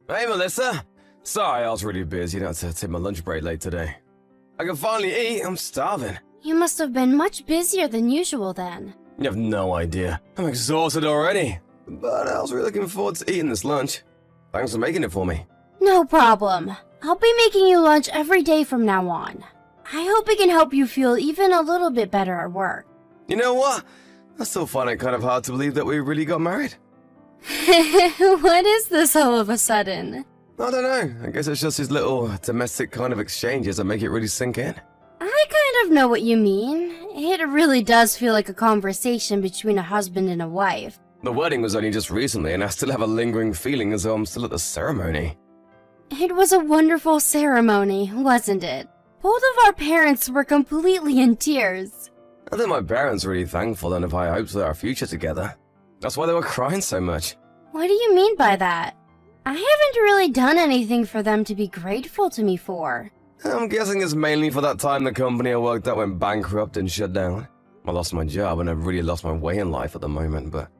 Hey, Melissa. Sorry, I was really busy. I had to take my lunch break late today. I can finally eat. I'm starving. You must have been much busier than usual then. You have no idea. I'm exhausted already. But I was really looking forward to eating this lunch. Thanks for making it for me. No problem. I'll be making you lunch every day from now on. I hope it can help you feel even a little bit better at work. You know what? I still find it kind of hard to believe that we really got married. What is this all of a sudden? I don't know. I guess it's just these little domestic kind of exchanges that make it really sink in. I kind of know what you mean. It really does feel like a conversation between a husband and a wife. The wedding was only just recently, and I still have a lingering feeling as though I'm still at the ceremony. It was a wonderful ceremony, wasn't it? Both of our parents were completely in tears. I think my parents were really thankful and if I hoped for our future together. That's why they were crying so much. What do you mean by that? I haven't really done anything for them to be grateful to me for. I'm guessing it's mainly for that time the company I worked at went bankrupt and shut down. I lost my job and I've really lost my way in life at the moment, but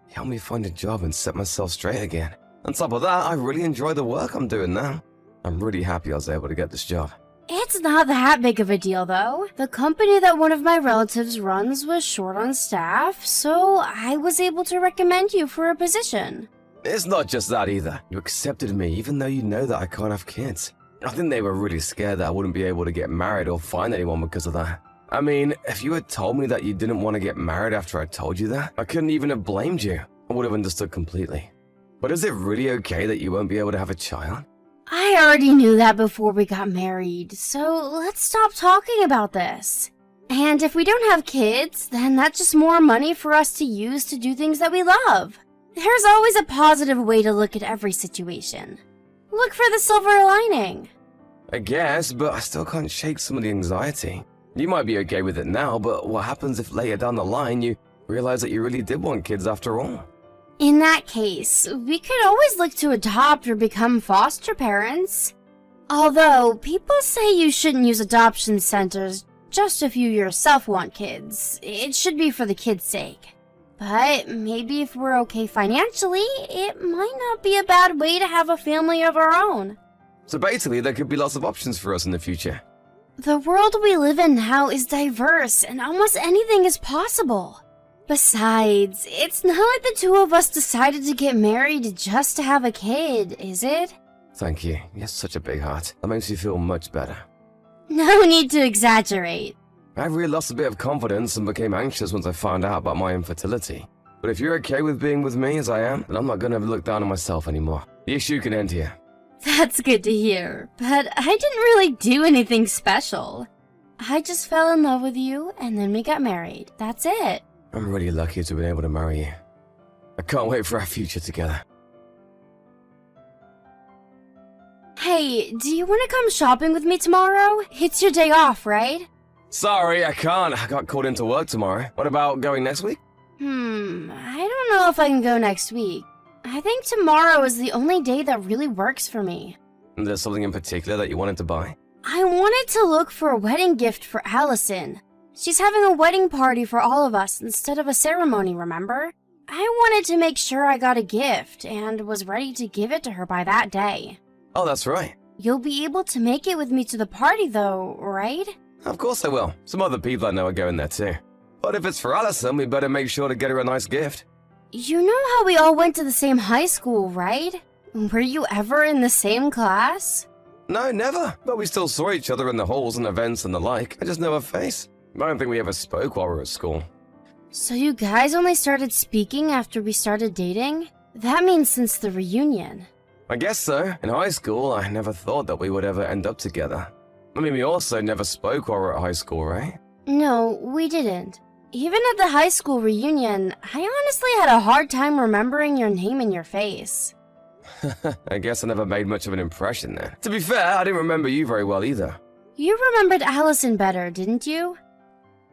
it helped me find a job and set myself straight again. On top of that, I really enjoy the work I'm doing now. I'm really happy I was able to get this job. It's not that big of a deal, though. The company that one of my relatives runs was short on staff, so I was able to recommend you for a position. It's not just that either. You accepted me even though you know that I can't have kids. I think they were really scared that I wouldn't be able to get married or find anyone because of that. I mean, if you had told me that you didn't want to get married after I told you that, I couldn't even have blamed you. I would have understood completely. But is it really okay that you won't be able to have a child? I already knew that before we got married, so let's stop talking about this. And if we don't have kids, then that's just more money for us to use to do things that we love. There's always a positive way to look at every situation. Look for the silver lining. I guess, but I still can't shake some of the anxiety. You might be okay with it now, but what happens if later down the line you realize that you really did want kids after all? In that case, we could always look to adopt or become foster parents. Although, people say you shouldn't use adoption centers just if you yourself want kids. It should be for the kids' sake. But maybe if we're okay financially, it might not be a bad way to have a family of our own. So basically, there could be lots of options for us in the future. The world we live in now is diverse, and almost anything is possible. Besides, it's not like the two of us decided to get married just to have a kid, is it? Thank you. You have such a big heart. That makes me feel much better. No need to exaggerate. I really lost a bit of confidence and became anxious once I found out about my infertility. But if you're okay with being with me as I am, then I'm not gonna look down on myself anymore. The issue can end here. That's good to hear, but I didn't really do anything special. I just fell in love with you, and then we got married. That's it. I'm really lucky to have been able to marry you. I can't wait for our future together. Hey, do you want to come shopping with me tomorrow? It's your day off, right? Sorry, I can't. I got called into work tomorrow. What about going next week? I don't know if I can go next week. I think tomorrow is the only day that really works for me. Is there something in particular that you wanted to buy? I wanted to look for a wedding gift for Allison. She's having a wedding party for all of us instead of a ceremony, remember? I wanted to make sure I got a gift and was ready to give it to her by that day. Oh, that's right. You'll be able to make it with me to the party though, right? Of course I will. Some other people I know are going there too. But if it's for Allison, we better make sure to get her a nice gift. You know how we all went to the same high school, right? Were you ever in the same class? No, never. But we still saw each other in the halls and events and the like. I just know her face. I don't think we ever spoke while we were at school. So you guys only started speaking after we started dating? That means since the reunion. I guess so. In high school, I never thought that we would ever end up together. I mean, we also never spoke while we were at high school, right? No, we didn't. Even at the high school reunion, I honestly had a hard time remembering your name and your face. I guess I never made much of an impression then. To be fair, I didn't remember you very well either. You remembered Allison better, didn't you?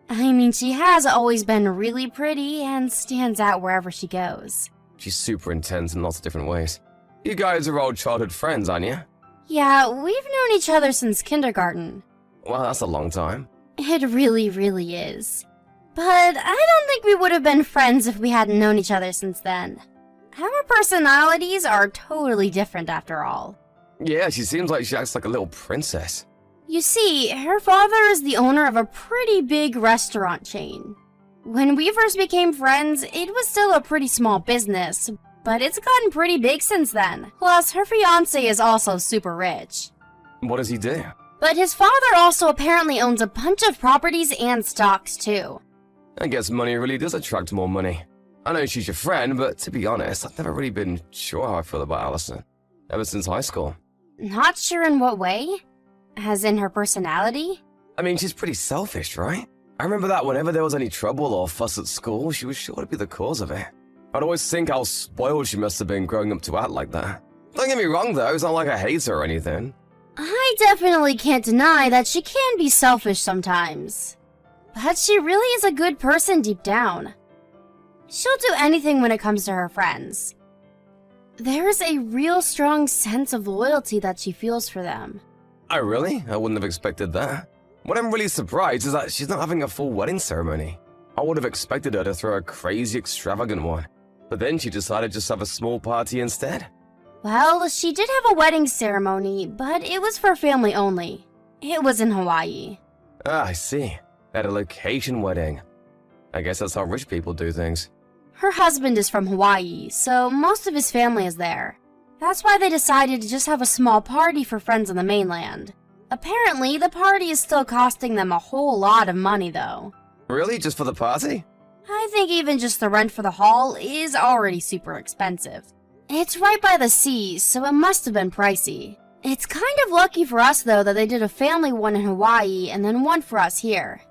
I mean, she has always been really pretty and stands out wherever she goes. She's super intense in lots of different ways. You guys are old childhood friends, aren't you? Yeah, we've known each other since kindergarten. Well, that's a long time. It really, really is. But I don't think we would have been friends if we hadn't known each other since then. Our personalities are totally different after all. Yeah, she seems like she acts like a little princess. You see, her father is the owner of a pretty big restaurant chain. When we first became friends, it was still a pretty small business, but it's gotten pretty big since then. Plus, her fiancé is also super rich. What does he do? But his father also apparently owns a bunch of properties and stocks too. I guess money really does attract more money. I know she's your friend, but to be honest, I've never really been sure how I feel about Allison. Ever since high school. Not sure in what way? As in her personality? I mean, she's pretty selfish, right? I remember that whenever there was any trouble or fuss at school, she was sure to be the cause of it. I'd always think how spoiled she must have been growing up to act like that. Don't get me wrong though, it's not like I hate her or anything. I definitely can't deny that she can be selfish sometimes. But she really is a good person deep down. She'll do anything when it comes to her friends. There's a real strong sense of loyalty that she feels for them. Oh really? I wouldn't have expected that. What I'm really surprised is that she's not having a full wedding ceremony. I would have expected her to throw a crazy extravagant one. But then she decided to just have a small party instead. Well, she did have a wedding ceremony, but it was for family only. It was in Hawaii. Ah, I see. At a location wedding. I guess that's how rich people do things. Her husband is from Hawaii, so most of his family is there. That's why they decided to just have a small party for friends on the mainland. Apparently, the party is still costing them a whole lot of money though. Really? Just for the party? I think even just the rent for the hall is already super expensive. It's right by the sea, so it must have been pricey. It's kind of lucky for us though that they did a family one in Hawaii and then one for us here.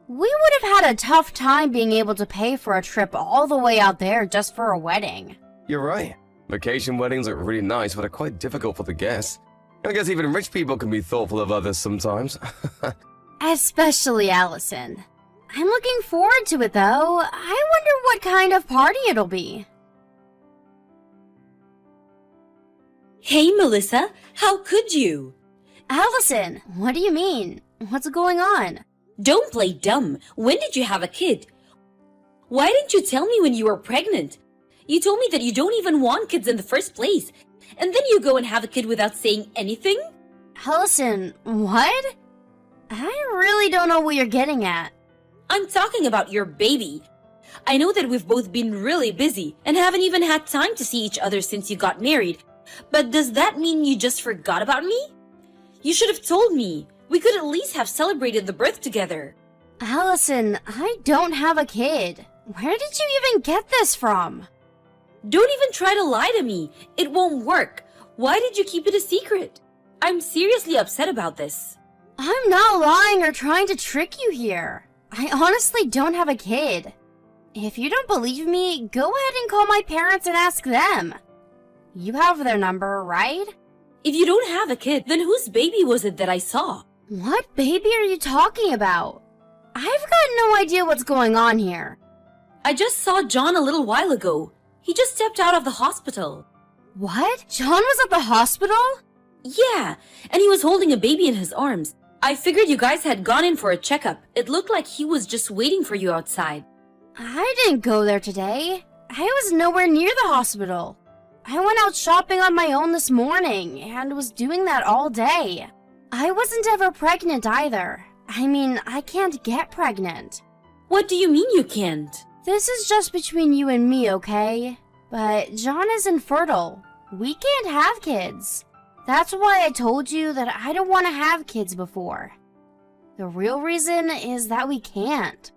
We would have had a tough time being able to pay for a trip all the way out there just for a wedding. You're right. Vacation weddings are really nice, but are quite difficult for the guests. I guess even rich people can be thoughtful of others sometimes. Especially Allison. I'm looking forward to it though. I wonder what kind of party it'll be. Hey, Melissa, how could you? Allison, what do you mean? What's going on? Don't play dumb. When did you have a kid? Why didn't you tell me when you were pregnant? You told me that you don't even want kids in the first place. And then you go and have a kid without saying anything? Allison, what? I really don't know what you're getting at. I'm talking about your baby. I know that we've both been really busy and haven't even had time to see each other since you got married. But does that mean you just forgot about me? You should have told me. We could at least have celebrated the birth together. Allison, I don't have a kid. Where did you even get this from? Don't even try to lie to me. It won't work. Why did you keep it a secret? I'm seriously upset about this. I'm not lying or trying to trick you here. I honestly don't have a kid. If you don't believe me, go ahead and call my parents and ask them. You have their number, right? If you don't have a kid, then whose baby was it that I saw? What baby are you talking about? I've got no idea what's going on here. I just saw John a little while ago. He just stepped out of the hospital. What? John was at the hospital? Yeah, and he was holding a baby in his arms. I figured you guys had gone in for a checkup. It looked like he was just waiting for you outside. I didn't go there today. I was nowhere near the hospital. I went out shopping on my own this morning and was doing that all day. I wasn't ever pregnant either. I mean, I can't get pregnant. What do you mean you can't? This is just between you and me, okay? But John is infertile. We can't have kids. That's why I told you that I don't want to have kids before. The real reason is that we can't.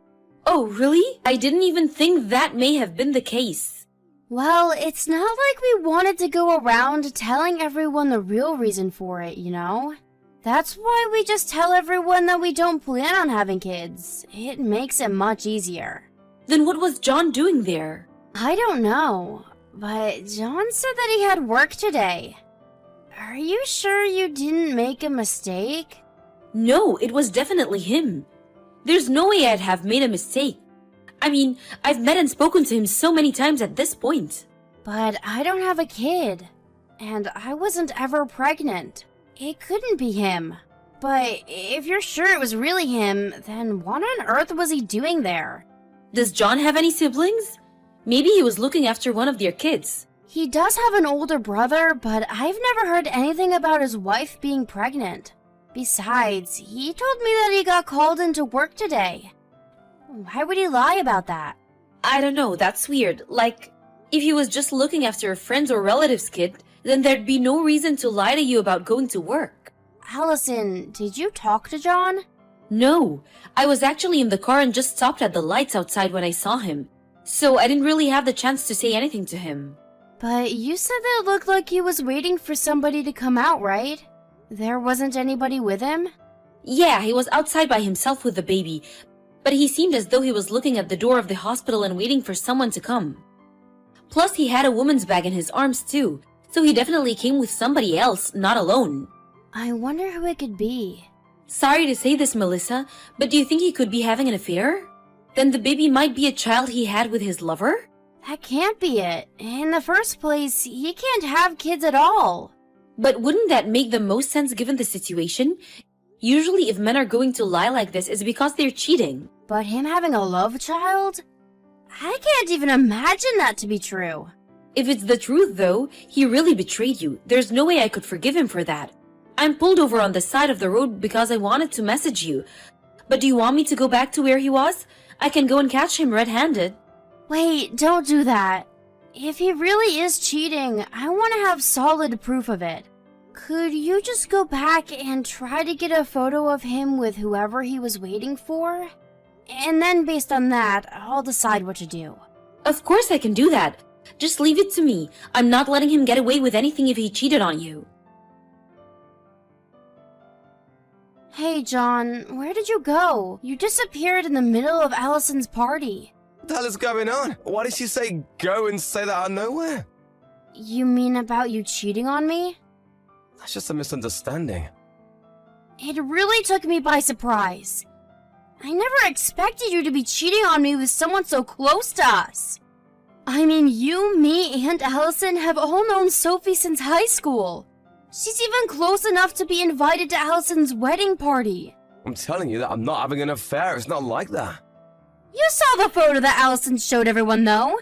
Oh, really? I didn't even think that may have been the case. Well, it's not like we wanted to go around telling everyone the real reason for it, you know? That's why we just tell everyone that we don't plan on having kids. It makes it much easier. Then what was John doing there? I don't know, but John said that he had work today. Are you sure you didn't make a mistake? No, it was definitely him. There's no way I'd have made a mistake. I mean, I've met and spoken to him so many times at this point. But I don't have a kid, and I wasn't ever pregnant. It couldn't be him. But if you're sure it was really him, then what on earth was he doing there? Does John have any siblings? Maybe he was looking after one of their kids. He does have an older brother, but I've never heard anything about his wife being pregnant. Besides, he told me that he got called into work today. Why would he lie about that? I don't know, that's weird. Like, if he was just looking after a friend's or relative's kid, then there'd be no reason to lie to you about going to work. Allison, did you talk to John? No, I was actually in the car and just stopped at the lights outside when I saw him. So I didn't really have the chance to say anything to him. But you said that it looked like he was waiting for somebody to come out, right? There wasn't anybody with him? Yeah, he was outside by himself with the baby, but he seemed as though he was looking at the door of the hospital and waiting for someone to come. Plus, he had a woman's bag in his arms too, so he definitely came with somebody else, not alone. I wonder who it could be. Sorry to say this, Melissa, but do you think he could be having an affair? Then the baby might be a child he had with his lover? That can't be it. In the first place, he can't have kids at all. But wouldn't that make the most sense given the situation? Usually if men are going to lie like this, it's because they're cheating. But him having a love child? I can't even imagine that to be true. If it's the truth though, he really betrayed you. There's no way I could forgive him for that. I'm pulled over on the side of the road because I wanted to message you. But do you want me to go back to where he was? I can go and catch him red-handed. Wait, don't do that. If he really is cheating, I want to have solid proof of it. Could you just go back and try to get a photo of him with whoever he was waiting for? And then based on that, I'll decide what to do. Of course I can do that. Just leave it to me. I'm not letting him get away with anything if he cheated on you. Hey, John, where did you go? You disappeared in the middle of Allison's party. What the hell is going on? Why did she say go and say that out of nowhere? You mean about you cheating on me? That's just a misunderstanding. It really took me by surprise. I never expected you to be cheating on me with someone so close to us. I mean, you, me, and Allison have all known Sophie since high school. She's even close enough to be invited to Allison's wedding party. I'm telling you that I'm not having an affair. It's not like that. You saw the photo that Allison showed everyone, though.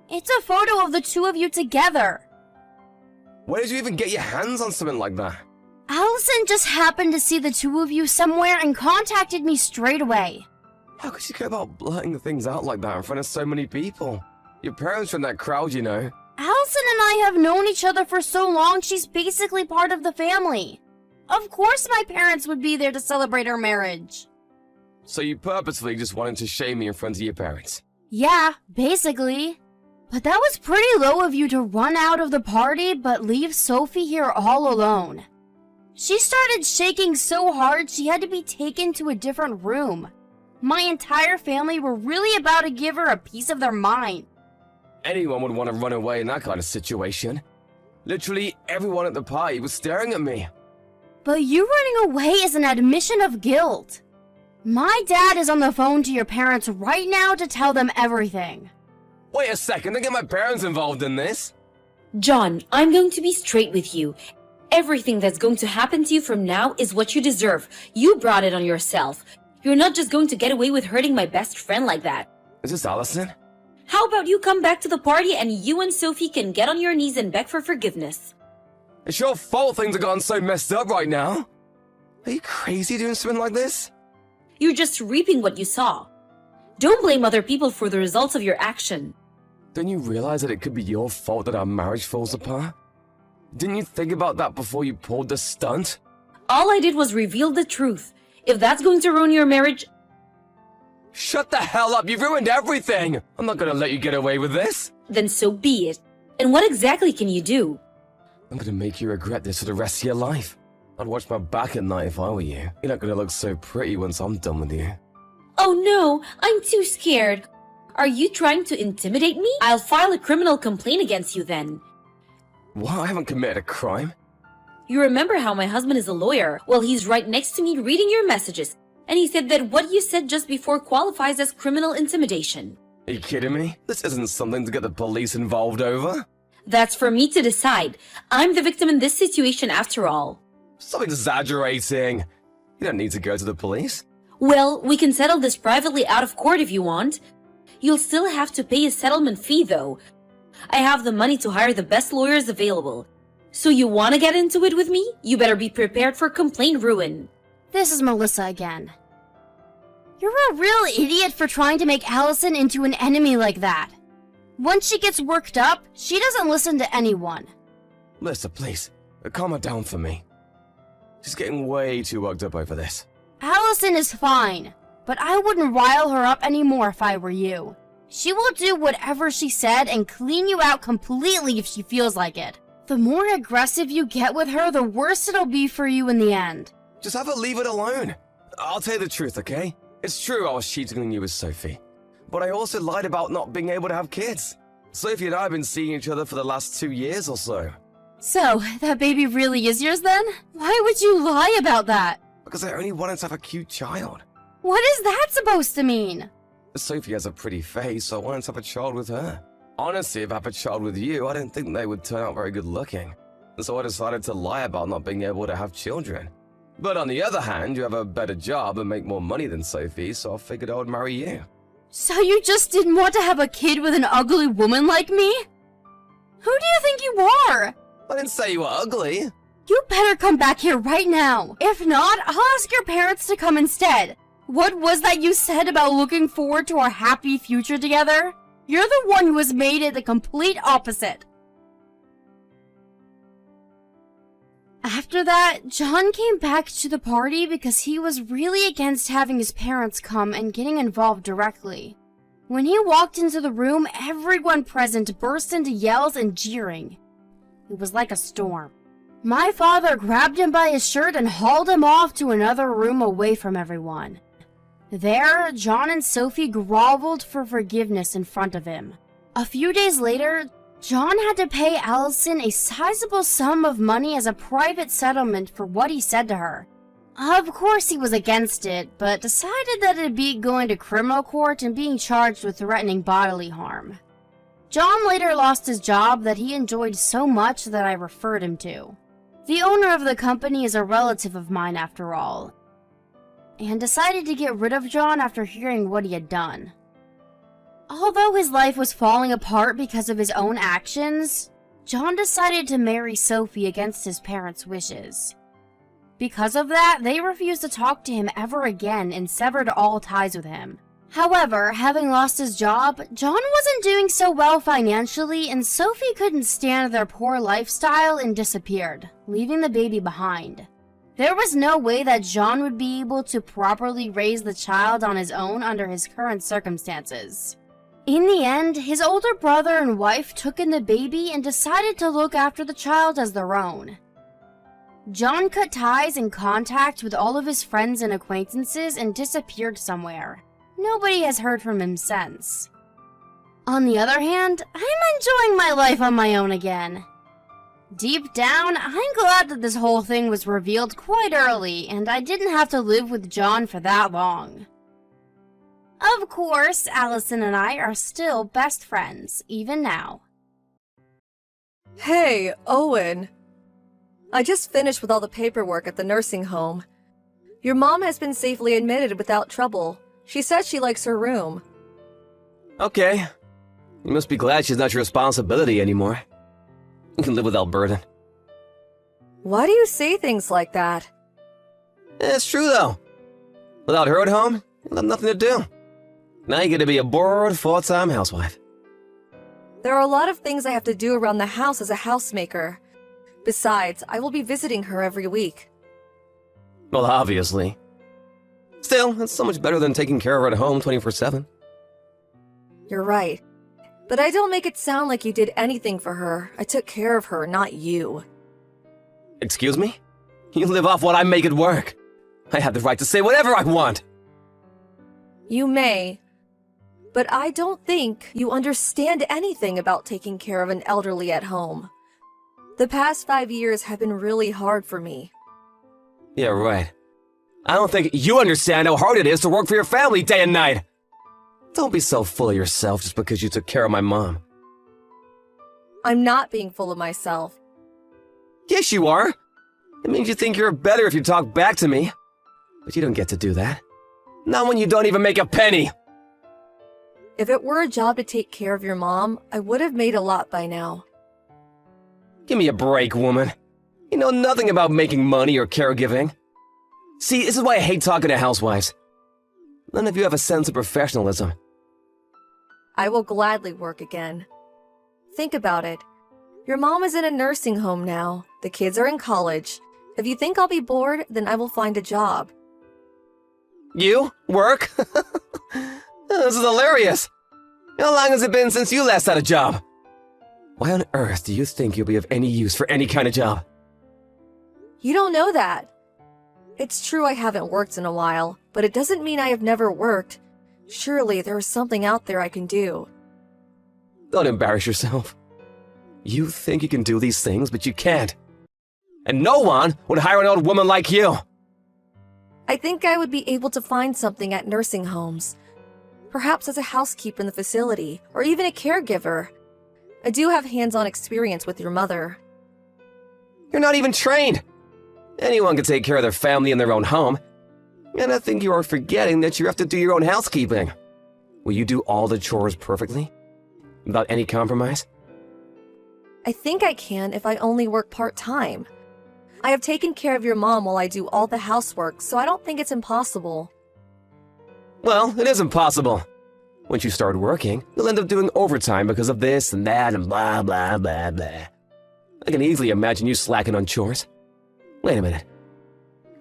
It's a photo of the two of you together. Where did you even get your hands on something like that? Allison just happened to see the two of you somewhere and contacted me straight away. How could you go about blurting things out like that in front of so many people? Your parents are in that crowd, you know. Allison and I have known each other for so long, she's basically part of the family. Of course my parents would be there to celebrate our marriage. So you purposefully just wanted to shame me in front of your parents? Yeah, basically. But that was pretty low of you to run out of the party but leave Sophie here all alone. She started shaking so hard she had to be taken to a different room. My entire family were really about to give her a piece of their mind. Anyone would want to run away in that kind of situation. Literally everyone at the party was staring at me. But you running away is an admission of guilt. My dad is on the phone to your parents right now to tell them everything. Wait a second, don't get my parents involved in this. John, I'm going to be straight with you. Everything that's going to happen to you from now is what you deserve. You brought it on yourself. You're not just going to get away with hurting my best friend like that. Is this Allison? How about you come back to the party and you and Sophie can get on your knees and beg for forgiveness? It's your fault things have gotten so messed up right now. Are you crazy doing something like this? You're just reaping what you saw. Don't blame other people for the results of your action. Don't you realize that it could be your fault that our marriage falls apart? Didn't you think about that before you pulled the stunt? All I did was reveal the truth. If that's going to ruin your marriage... Shut the hell up, you've ruined everything! I'm not gonna let you get away with this! Then so be it. And what exactly can you do? I'm gonna make you regret this for the rest of your life. I'd watch my back at night if I were you. You're not gonna look so pretty once I'm done with you. Oh no, I'm too scared. Are you trying to intimidate me? I'll file a criminal complaint against you then. What? I haven't committed a crime. You remember how my husband is a lawyer? Well, he's right next to me reading your messages. And he said that what you said just before qualifies as criminal intimidation. Are you kidding me? This isn't something to get the police involved over. That's for me to decide. I'm the victim in this situation after all. Stop exaggerating. You don't need to go to the police. Well, we can settle this privately out of court if you want. You'll still have to pay a settlement fee though. I have the money to hire the best lawyers available. So you want to get into it with me? You better be prepared for complaint ruin. This is Melissa again. You're a real idiot for trying to make Allison into an enemy like that. Once she gets worked up, she doesn't listen to anyone. Melissa, please, calm her down for me. She's getting way too worked up over this. Allison is fine, but I wouldn't rile her up anymore if I were you. She will do whatever she said and clean you out completely if she feels like it. The more aggressive you get with her, the worse it'll be for you in the end. Just have her leave it alone. I'll tell you the truth, okay? It's true I was cheating on you with Sophie. But I also lied about not being able to have kids. Sophie and I have been seeing each other for the last 2 years or so. So, that baby really is yours then? Why would you lie about that? Because I only wanted to have a cute child. What is that supposed to mean? Sophie has a pretty face, so I wanted to have a child with her. Honestly, if I have a child with you, I don't think they would turn out very good looking. So I decided to lie about not being able to have children. But on the other hand, you have a better job and make more money than Sophie, so I figured I would marry you. So you just didn't want to have a kid with an ugly woman like me? Who do you think you are? I didn't say you were ugly. You better come back here right now. If not, I'll ask your parents to come instead. What was that you said about looking forward to our happy future together? You're the one who has made it the complete opposite. After that, John came back to the party because he was really against having his parents come and getting involved directly. When he walked into the room, everyone present burst into yells and jeering. It was like a storm. My father grabbed him by his shirt and hauled him off to another room away from everyone. There, John and Sophie groveled for forgiveness in front of him. A few days later, John had to pay Allison a sizable sum of money as a private settlement for what he said to her. Of course he was against it, but decided that it'd be going to criminal court and being charged with threatening bodily harm. John later lost his job that he enjoyed so much that I referred him to. The owner of the company is a relative of mine after all, and decided to get rid of John after hearing what he had done. Although his life was falling apart because of his own actions, John decided to marry Sophie against his parents' wishes. Because of that, they refused to talk to him ever again and severed all ties with him. However, having lost his job, John wasn't doing so well financially, and Sophie couldn't stand their poor lifestyle and disappeared, leaving the baby behind. There was no way that John would be able to properly raise the child on his own under his current circumstances. In the end, his older brother and wife took in the baby and decided to look after the child as their own. John cut ties and contact with all of his friends and acquaintances and disappeared somewhere. Nobody has heard from him since. On the other hand, I'm enjoying my life on my own again. Deep down, I'm glad that this whole thing was revealed quite early and I didn't have to live with John for that long. Of course, Allison and I are still best friends, even now. Hey, Owen. I just finished with all the paperwork at the nursing home. Your mom has been safely admitted without trouble. She said she likes her room. Okay. You must be glad she's not your responsibility anymore. You can live without burden. Why do you say things like that? It's true, though. Without her at home, you'll have nothing to do. Now you get to be a bored, full-time housewife. There are a lot of things I have to do around the house as a housemaker. Besides, I will be visiting her every week. Well, obviously. Still, it's so much better than taking care of her at home 24/7. You're right. But I don't make it sound like you did anything for her. I took care of her, not you. Excuse me? You live off what I make it work. I have the right to say whatever I want. You may. But I don't think you understand anything about taking care of an elderly at home. The past 5 years have been really hard for me. Yeah, right. I don't think you understand how hard it is to work for your family day and night. Don't be so full of yourself just because you took care of my mom. I'm not being full of myself. Yes, you are. It means you think you're better if you talk back to me. But you don't get to do that. Not when you don't even make a penny. If it were a job to take care of your mom, I would have made a lot by now. Give me a break, woman. You know nothing about making money or caregiving. See, this is why I hate talking to housewives. None of you have a sense of professionalism. I will gladly work again. Think about it. Your mom is in a nursing home now. The kids are in college. If you think I'll be bored, then I will find a job. You? Work? This is hilarious. How long has it been since you last had a job? Why on earth do you think you'll be of any use for any kind of job? You don't know that. It's true I haven't worked in a while, but it doesn't mean I have never worked. Surely there is something out there I can do. Don't embarrass yourself. You think you can do these things, but you can't. And no one would hire an old woman like you. I think I would be able to find something at nursing homes. Perhaps as a housekeeper in the facility, or even a caregiver. I do have hands-on experience with your mother. You're not even trained. Anyone can take care of their family in their own home. And I think you are forgetting that you have to do your own housekeeping. Will you do all the chores perfectly? Without any compromise? I think I can if I only work part-time. I have taken care of your mom while I do all the housework, so I don't think it's impossible. Well, it is impossible. Once you start working, you'll end up doing overtime because of this and that and blah, blah, blah, blah. I can easily imagine you slacking on chores. Wait a minute.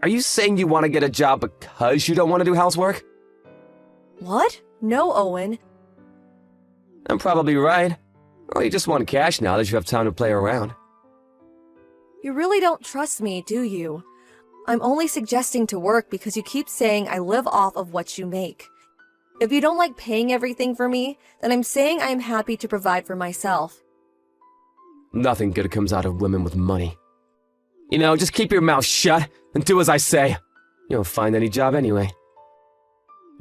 Are you saying you want to get a job because you don't want to do housework? What? No, Owen. I'm probably right. Or you just want cash now that you have time to play around. You really don't trust me, do you? I'm only suggesting to work because you keep saying I live off of what you make. If you don't like paying everything for me, then I'm saying I am happy to provide for myself. Nothing good comes out of women with money. You know, just keep your mouth shut and do as I say. You won't find any job anyway.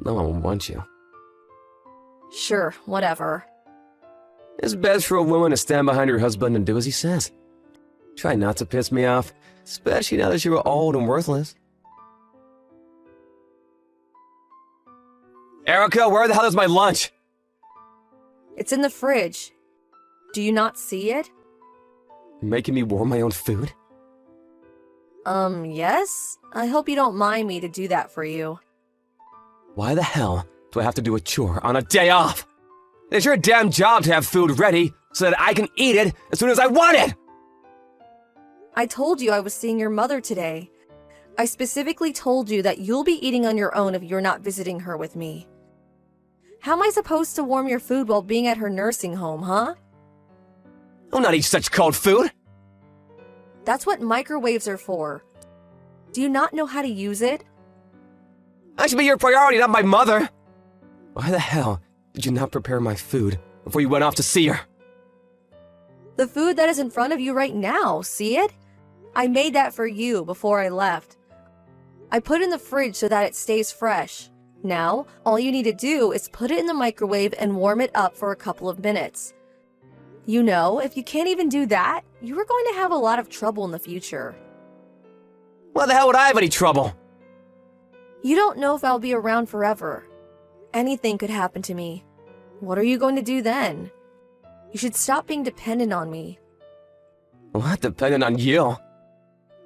No one will want you. Sure, whatever. It's best for a woman to stand behind her husband and do as he says. Try not to piss me off, especially now that you're old and worthless. Erica, where the hell is my lunch? It's in the fridge. Do you not see it? You're making me warm my own food? Yes? I hope you don't mind me to do that for you. Why the hell do I have to do a chore on a day off? It's your damn job to have food ready so that I can eat it as soon as I want it! I told you I was seeing your mother today. I specifically told you that you'll be eating on your own if you're not visiting her with me. How am I supposed to warm your food while being at her nursing home, huh? I'll not eat such cold food! That's what microwaves are for. Do you not know how to use it? I should be your priority, not my mother! Why the hell did you not prepare my food before you went off to see her? The food that is in front of you right now, see it? I made that for you before I left. I put it in the fridge so that it stays fresh. Now, all you need to do is put it in the microwave and warm it up for a couple of minutes. You know, if you can't even do that, you are going to have a lot of trouble in the future. Why the hell would I have any trouble? You don't know if I'll be around forever. Anything could happen to me. What are you going to do then? You should stop being dependent on me. What, dependent on you?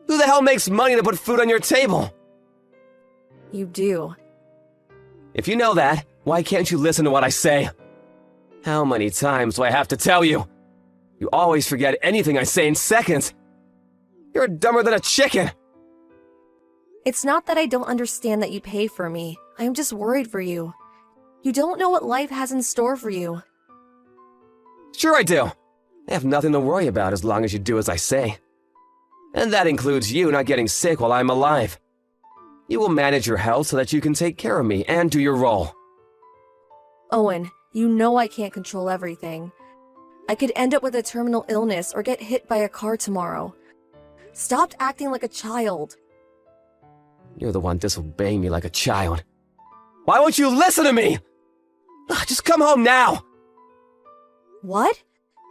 Who the hell makes money to put food on your table? You do. If you know that, why can't you listen to what I say? How many times do I have to tell you? You always forget anything I say in seconds. You're dumber than a chicken. It's not that I don't understand that you pay for me. I am just worried for you. You don't know what life has in store for you. Sure I do. I have nothing to worry about as long as you do as I say. And that includes you not getting sick while I'm alive. You will manage your health so that you can take care of me and do your role. Owen, you know I can't control everything. I could end up with a terminal illness or get hit by a car tomorrow. Stop acting like a child. You're the one disobeying me like a child. Why won't you listen to me? Just come home now! What?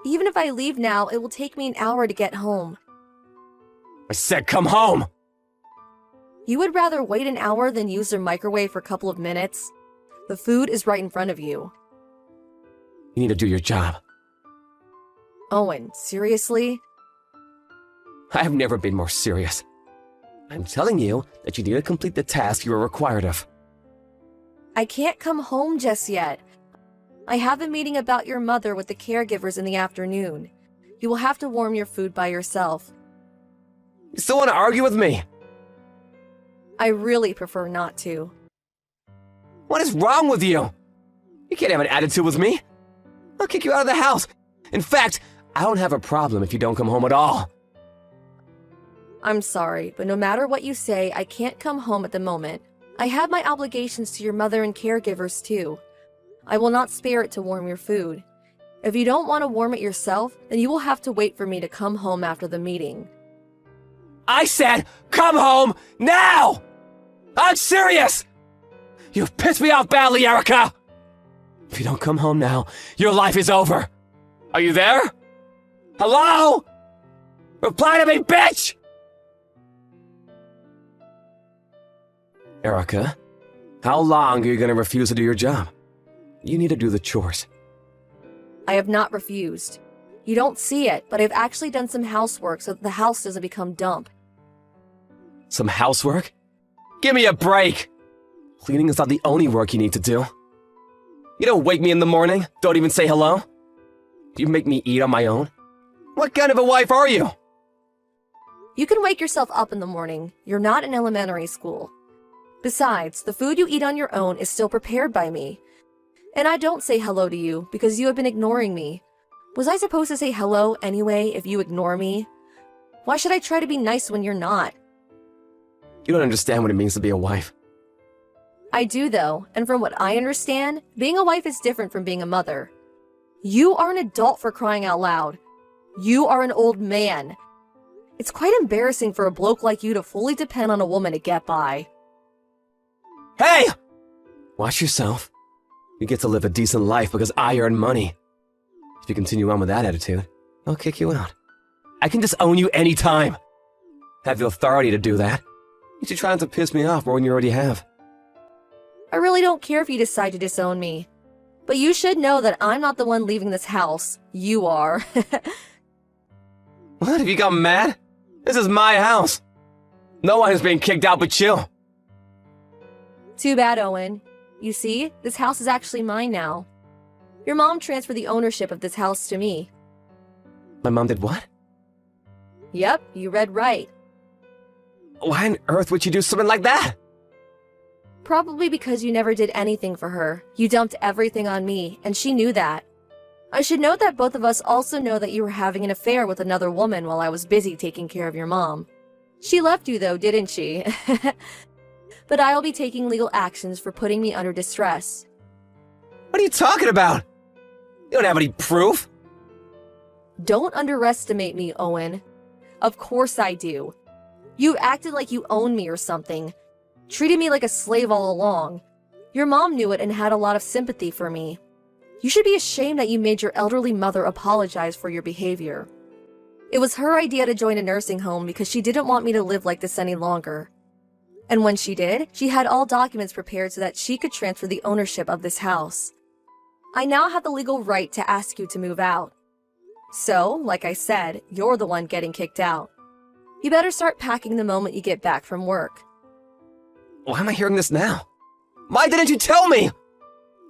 Even if I leave now, it will take me an hour to get home. I said come home! You would rather wait an hour than use your microwave for a couple of minutes? The food is right in front of you. You need to do your job. Owen, seriously? I have never been more serious. I'm telling you that you need to complete the task you are required of. I can't come home just yet. I have a meeting about your mother with the caregivers in the afternoon. You will have to warm your food by yourself. You still want to argue with me? I really prefer not to. What is wrong with you? You can't have an attitude with me. I'll kick you out of the house. In fact, I don't have a problem if you don't come home at all. I'm sorry, but no matter what you say, I can't come home at the moment. I have my obligations to your mother and caregivers too. I will not spare it to warm your food. If you don't want to warm it yourself, then you will have to wait for me to come home after the meeting. I said, come home now! I'm serious! You've pissed me off badly, Erica! If you don't come home now, your life is over. Are you there? Hello? Reply to me, bitch! Erica, how long are you going to refuse to do your job? You need to do the chores. I have not refused. You don't see it, but I've actually done some housework so that the house doesn't become dump. Some housework? Give me a break! Cleaning is not the only work you need to do. You don't wake me in the morning, don't even say hello. Do you make me eat on my own? What kind of a wife are you? You can wake yourself up in the morning. You're not in elementary school. Besides, the food you eat on your own is still prepared by me. And I don't say hello to you because you have been ignoring me. Was I supposed to say hello anyway if you ignore me? Why should I try to be nice when you're not? You don't understand what it means to be a wife. I do though, and from what I understand, being a wife is different from being a mother. You are an adult for crying out loud. You are an old man. It's quite embarrassing for a bloke like you to fully depend on a woman to get by. Hey! Watch yourself. You get to live a decent life because I earn money. If you continue on with that attitude, I'll kick you out. I can disown you anytime. I have the authority to do that. You should try not to piss me off more than you already have. I really don't care if you decide to disown me. But you should know that I'm not the one leaving this house. You are. What? Have you got mad? This is my house. No one is being kicked out but you. Too bad, Owen. You see, this house is actually mine now. Your mom transferred the ownership of this house to me. My mom did what? Yep, you read right. Why on earth would you do something like that? Probably because you never did anything for her. You dumped everything on me, and she knew that. I should note that both of us also know that you were having an affair with another woman while I was busy taking care of your mom. She left you though, didn't she? But I'll be taking legal actions for putting me under distress. What are you talking about? You don't have any proof. Don't underestimate me, Owen. Of course I do. You acted like you owned me or something. Treated me like a slave all along. Your mom knew it and had a lot of sympathy for me. You should be ashamed that you made your elderly mother apologize for your behavior. It was her idea to join a nursing home because she didn't want me to live like this any longer. And when she did, she had all documents prepared so that she could transfer the ownership of this house. I now have the legal right to ask you to move out. So, like I said, you're the one getting kicked out. You better start packing the moment you get back from work. Why am I hearing this now? Why didn't you tell me?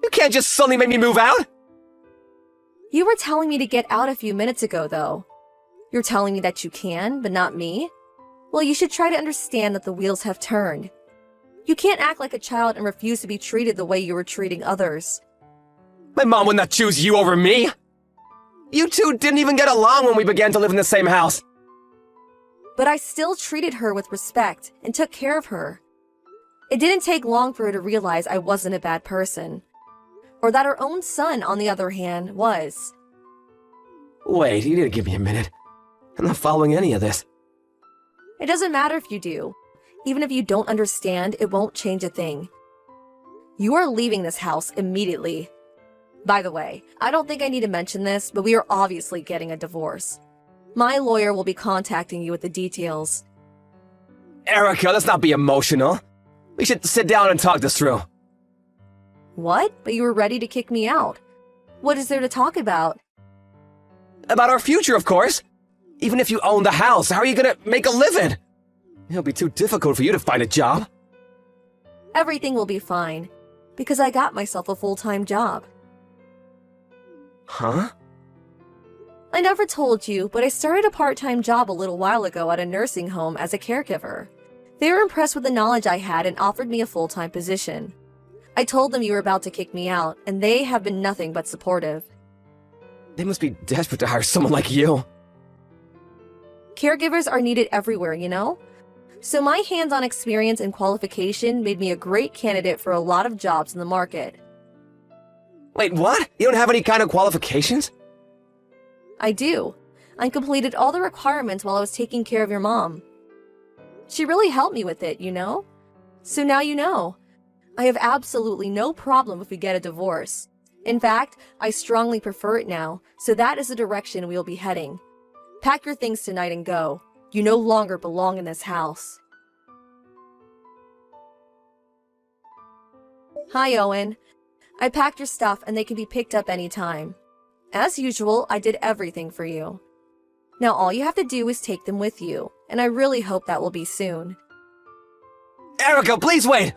You can't just suddenly make me move out. You were telling me to get out a few minutes ago, though. You're telling me that you can, but not me? Well, you should try to understand that the wheels have turned. You can't act like a child and refuse to be treated the way you were treating others. My mom would not choose you over me. You two didn't even get along when we began to live in the same house. But I still treated her with respect and took care of her. It didn't take long for her to realize I wasn't a bad person. Or that her own son, on the other hand, was. Wait, you need to give me a minute. I'm not following any of this. It doesn't matter if you do. Even if you don't understand, it won't change a thing. You are leaving this house immediately. By the way, I don't think I need to mention this, but we are obviously getting a divorce. My lawyer will be contacting you with the details. Erica, let's not be emotional. We should sit down and talk this through. What? But you were ready to kick me out. What is there to talk about? About our future, of course. Even if you own the house, how are you gonna make a living? It'll be too difficult for you to find a job. Everything will be fine, because I got myself a full-time job. Huh? I never told you, but I started a part-time job a little while ago at a nursing home as a caregiver. They were impressed with the knowledge I had and offered me a full-time position. I told them you were about to kick me out, and they have been nothing but supportive. They must be desperate to hire someone like you. Caregivers are needed everywhere, you know? So my hands-on experience and qualification made me a great candidate for a lot of jobs in the market. Wait, what? You don't have any kind of qualifications? I do. I completed all the requirements while I was taking care of your mom. She really helped me with it, you know? So now you know. I have absolutely no problem if we get a divorce. In fact, I strongly prefer it now, so that is the direction we'll be heading. Pack your things tonight and go. You no longer belong in this house. Hi, Owen. I packed your stuff and they can be picked up anytime. As usual, I did everything for you. Now all you have to do is take them with you, and I really hope that will be soon. Erica, please wait!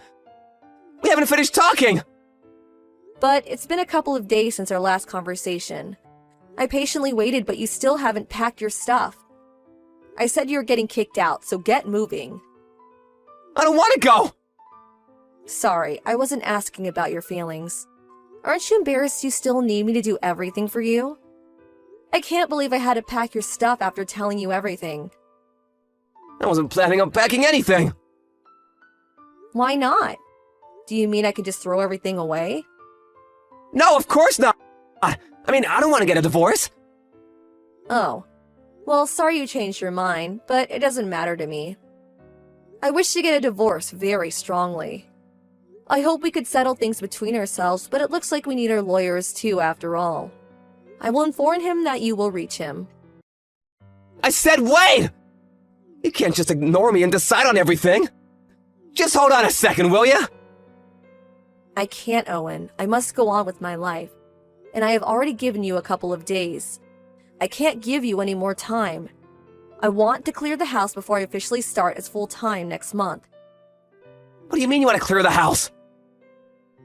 We haven't finished talking! But it's been a couple of days since our last conversation. I patiently waited, but you still haven't packed your stuff. I said you were getting kicked out, so get moving. I don't want to go! Sorry, I wasn't asking about your feelings. Aren't you embarrassed you still need me to do everything for you? I can't believe I had to pack your stuff after telling you everything. I wasn't planning on packing anything! Why not? Do you mean I could just throw everything away? No, of course not! I mean, I don't want to get a divorce! Oh. Well, sorry you changed your mind, but it doesn't matter to me. I wish to get a divorce very strongly. I hope we could settle things between ourselves, but it looks like we need our lawyers too, after all. I will inform him that you will reach him. I said wait! You can't just ignore me and decide on everything! Just hold on a second, will ya? I can't, Owen. I must go on with my life. And I have already given you a couple of days. I can't give you any more time. I want to clear the house before I officially start as full-time next month. What do you mean you want to clear the house?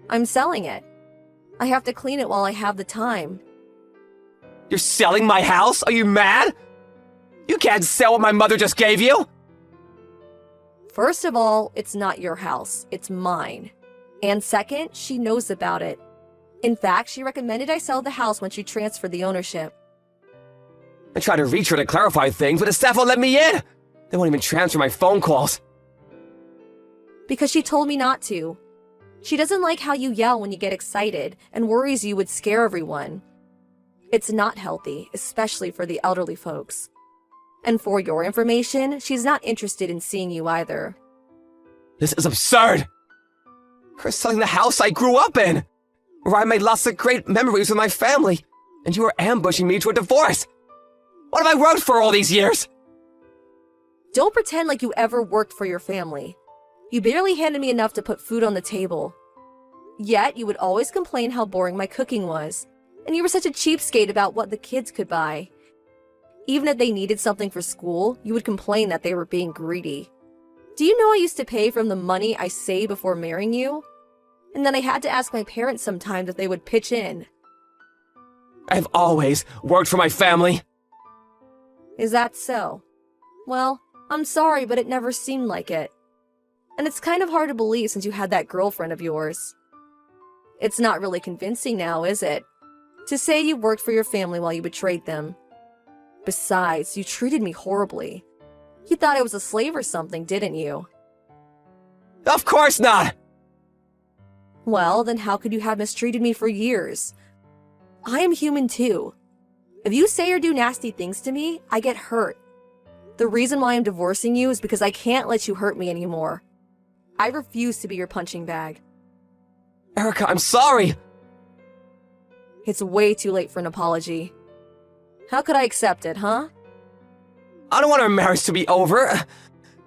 I'm selling it. I have to clean it while I have the time. You're selling my house? Are you mad? You can't sell what my mother just gave you! First of all, it's not your house, it's mine. And second, she knows about it. In fact, she recommended I sell the house when she transferred the ownership. I tried to reach her to clarify things, but the staff won't let me in! They won't even transfer my phone calls. Because she told me not to. She doesn't like how you yell when you get excited and worries you would scare everyone. It's not healthy, especially for the elderly folks. And for your information, she's not interested in seeing you either. This is absurd! You're selling the house I grew up in, where I made lots of great memories with my family, and you are ambushing me to a divorce! What have I worked for all these years? Don't pretend like you ever worked for your family. You barely handed me enough to put food on the table. Yet, you would always complain how boring my cooking was, and you were such a cheapskate about what the kids could buy. Even if they needed something for school, you would complain that they were being greedy. Do you know I used to pay from the money I saved before marrying you? And then I had to ask my parents sometimes if they would pitch in. I've always worked for my family. Is that so? Well, I'm sorry, but it never seemed like it. And it's kind of hard to believe since you had that girlfriend of yours. It's not really convincing now, is it? To say you worked for your family while you betrayed them. Besides, you treated me horribly. You thought I was a slave or something, didn't you? Of course not! Well, then how could you have mistreated me for years? I am human too. If you say or do nasty things to me, I get hurt. The reason why I'm divorcing you is because I can't let you hurt me anymore. I refuse to be your punching bag. Erica, I'm sorry! It's way too late for an apology. How could I accept it, huh? I don't want our marriage to be over.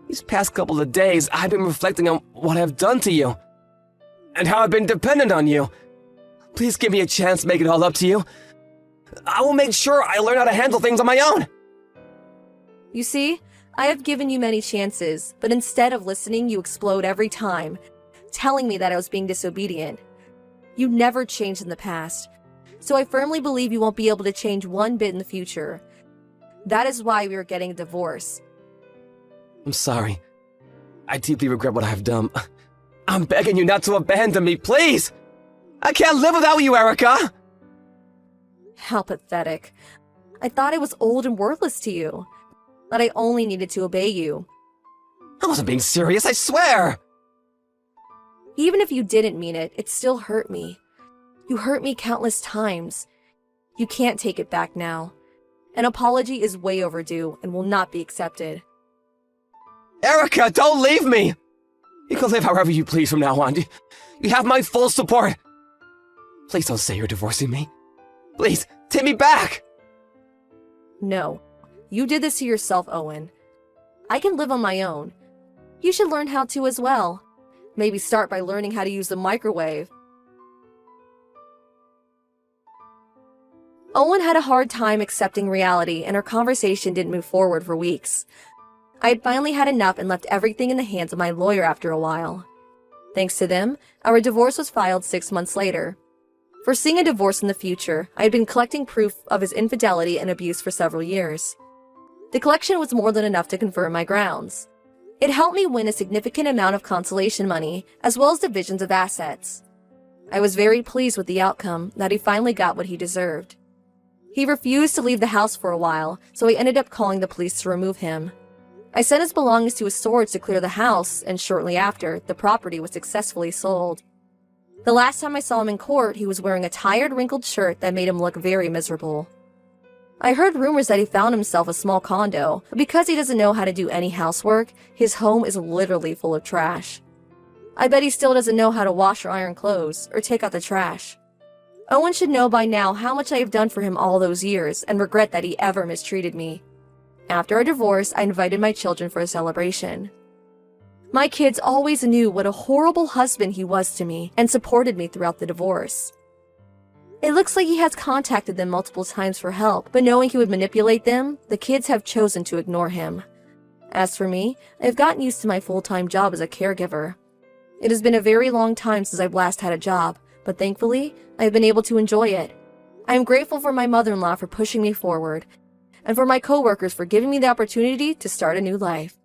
These past couple of days, I've been reflecting on what I've done to you. And how I've been dependent on you. Please give me a chance to make it all up to you. I will make sure I learn how to handle things on my own. You see, I have given you many chances, but instead of listening, you explode every time, telling me that I was being disobedient. You never changed in the past, so I firmly believe you won't be able to change one bit in the future. That is why we are getting a divorce. I'm sorry. I deeply regret what I have done. I'm begging you not to abandon me, please! I can't live without you, Erica! How pathetic. I thought I was old and worthless to you, that I only needed to obey you. I wasn't being serious, I swear! Even if you didn't mean it, it still hurt me. You hurt me countless times. You can't take it back now. An apology is way overdue and will not be accepted. Erica, don't leave me! You can live however you please from now on. You have my full support. Please don't say you're divorcing me. Please, take me back! No. You did this to yourself, Owen. I can live on my own. You should learn how to as well. Maybe start by learning how to use the microwave. Owen had a hard time accepting reality, and our conversation didn't move forward for weeks. I had finally had enough and left everything in the hands of my lawyer after a while. Thanks to them, our divorce was filed 6 months later. Foreseeing a divorce in the future, I had been collecting proof of his infidelity and abuse for several years. The collection was more than enough to confirm my grounds. It helped me win a significant amount of consolation money, as well as divisions of assets. I was very pleased with the outcome, that he finally got what he deserved. He refused to leave the house for a while, so I ended up calling the police to remove him. I sent his belongings to his storage to clear the house, and shortly after, the property was successfully sold. The last time I saw him in court, he was wearing a tired, wrinkled shirt that made him look very miserable. I heard rumors that he found himself a small condo, but because he doesn't know how to do any housework, his home is literally full of trash. I bet he still doesn't know how to wash or iron clothes, or take out the trash. Owen should know by now how much I have done for him all those years, and regret that he ever mistreated me. After our divorce, I invited my children for a celebration. My kids always knew what a horrible husband he was to me, and supported me throughout the divorce. It looks like he has contacted them multiple times for help, but knowing he would manipulate them, the kids have chosen to ignore him. As for me, I have gotten used to my full-time job as a caregiver. It has been a very long time since I've last had a job, but thankfully, I have been able to enjoy it. I am grateful for my mother-in-law for pushing me forward, and for my coworkers for giving me the opportunity to start a new life.